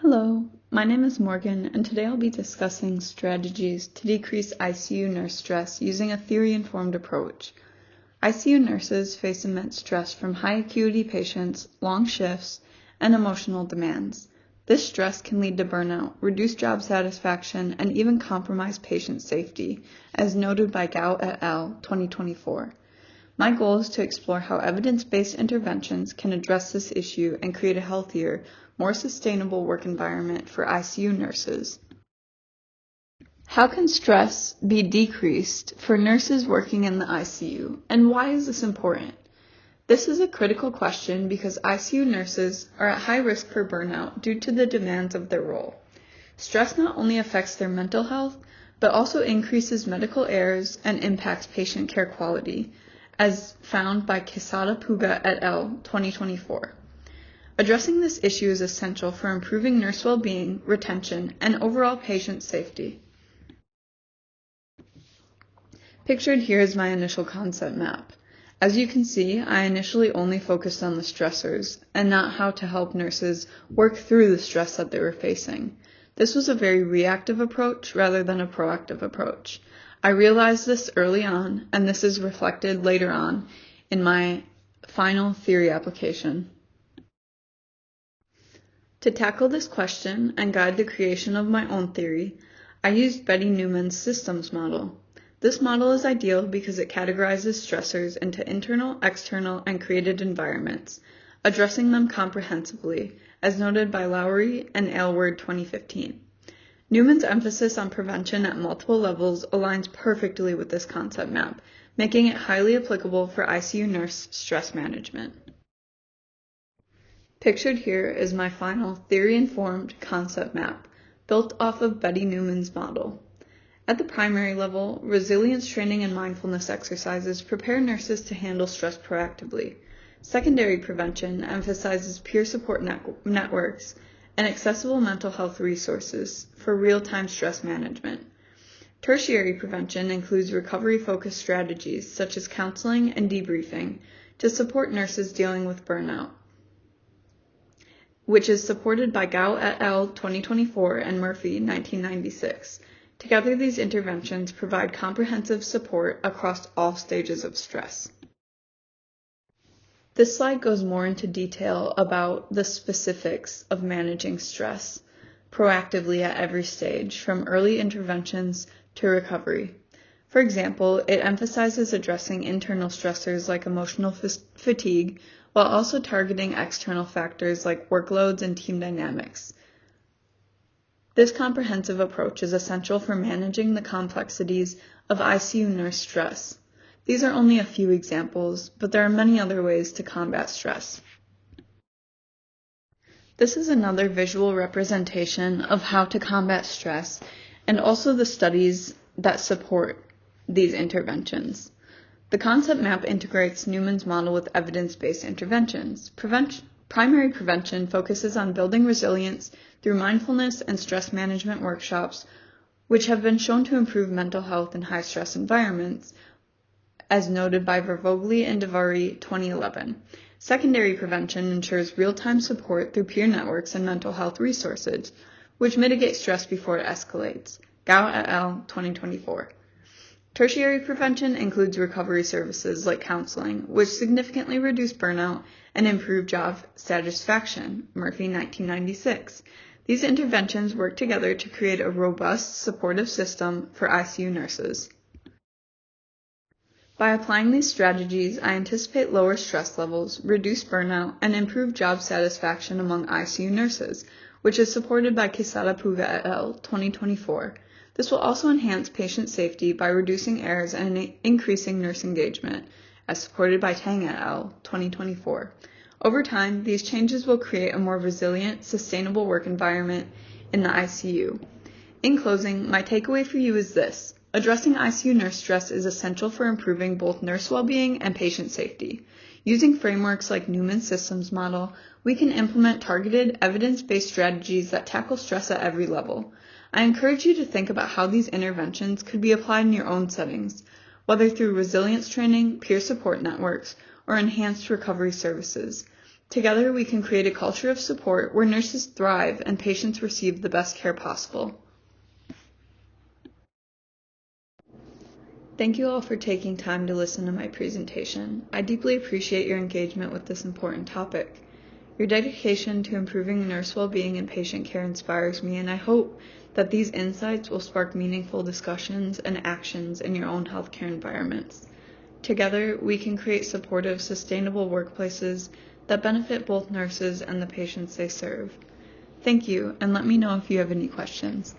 Hello, my name is Morgan, and today I'll be discussing strategies to decrease ICU nurse stress using a theory-informed approach. ICU nurses face immense stress from high acuity patients, long shifts, and emotional demands. This stress can lead to burnout, reduce job satisfaction, and even compromise patient safety, as noted by Gao et al. 2024. My goal is to explore how evidence-based interventions can address this issue and create a healthier, more sustainable work environment for ICU nurses. How can stress be decreased for nurses working in the ICU, and why is this important? This is a critical question because ICU nurses are at high risk for burnout due to the demands of their role. Stress not only affects their mental health, but also increases medical errors and impacts patient care quality, as found by Quesada Puga et al. 2024. Addressing this issue is essential for improving nurse well-being, retention, and overall patient safety. Pictured here is my initial concept map. As you can see, I initially only focused on the stressors and not how to help nurses work through the stress that they were facing. This was a very reactive approach rather than a proactive approach. I realized this early on, and this is reflected later on in my final theory application. To tackle this question and guide the creation of my own theory, I used Betty Neuman's systems model. This model is ideal because it categorizes stressors into internal, external, and created environments, addressing them comprehensively, as noted by Lowry and Aylward 2015. Neuman's emphasis on prevention at multiple levels aligns perfectly with this concept map, making it highly applicable for ICU nurse stress management. Pictured here is my final theory-informed concept map, built off of Betty Neuman's model. At the primary level, resilience training and mindfulness exercises prepare nurses to handle stress proactively. Secondary prevention emphasizes peer support networks and accessible mental health resources for real-time stress management. Tertiary prevention includes recovery-focused strategies such as counseling and debriefing to support nurses dealing with burnout, which is supported by Gao et al. 2024 and Murphy 1996. Together, these interventions provide comprehensive support across all stages of stress. This slide goes more into detail about the specifics of managing stress proactively at every stage, from early interventions to recovery. For example, it emphasizes addressing internal stressors like emotional fatigue, while also targeting external factors like workloads and team dynamics. This comprehensive approach is essential for managing the complexities of ICU nurse stress. These are only a few examples, but there are many other ways to combat stress. This is another visual representation of how to combat stress and also the studies that support these interventions. The concept map integrates Neuman's model with evidence-based interventions. Primary prevention focuses on building resilience through mindfulness and stress management workshops, which have been shown to improve mental health in high-stress environments, as noted by Varvogli and Darviri 2011. Secondary prevention ensures real-time support through peer networks and mental health resources, which mitigate stress before it escalates. Gao et al. 2024. Tertiary prevention includes recovery services like counseling, which significantly reduce burnout and improve job satisfaction. Murphy 1996. These interventions work together to create a robust, supportive system for ICU nurses. By applying these strategies, I anticipate lower stress levels, reduce burnout, and improve job satisfaction among ICU nurses, which is supported by Quesada Puga et al. 2024. This will also enhance patient safety by reducing errors and increasing nurse engagement, as supported by Tang et al. 2024. Over time, these changes will create a more resilient, sustainable work environment in the ICU. In closing, my takeaway for you is this. Addressing ICU nurse stress is essential for improving both nurse well-being and patient safety. Using frameworks like Neuman's systems model, we can implement targeted, evidence-based strategies that tackle stress at every level. I encourage you to think about how these interventions could be applied in your own settings, whether through resilience training, peer support networks, or enhanced recovery services. Together, we can create a culture of support where nurses thrive and patients receive the best care possible. Thank you all for taking time to listen to my presentation. I deeply appreciate your engagement with this important topic. Your dedication to improving nurse well-being and patient care inspires me, and I hope that these insights will spark meaningful discussions and actions in your own healthcare environments. Together, we can create supportive, sustainable workplaces that benefit both nurses and the patients they serve. Thank you, and let me know if you have any questions.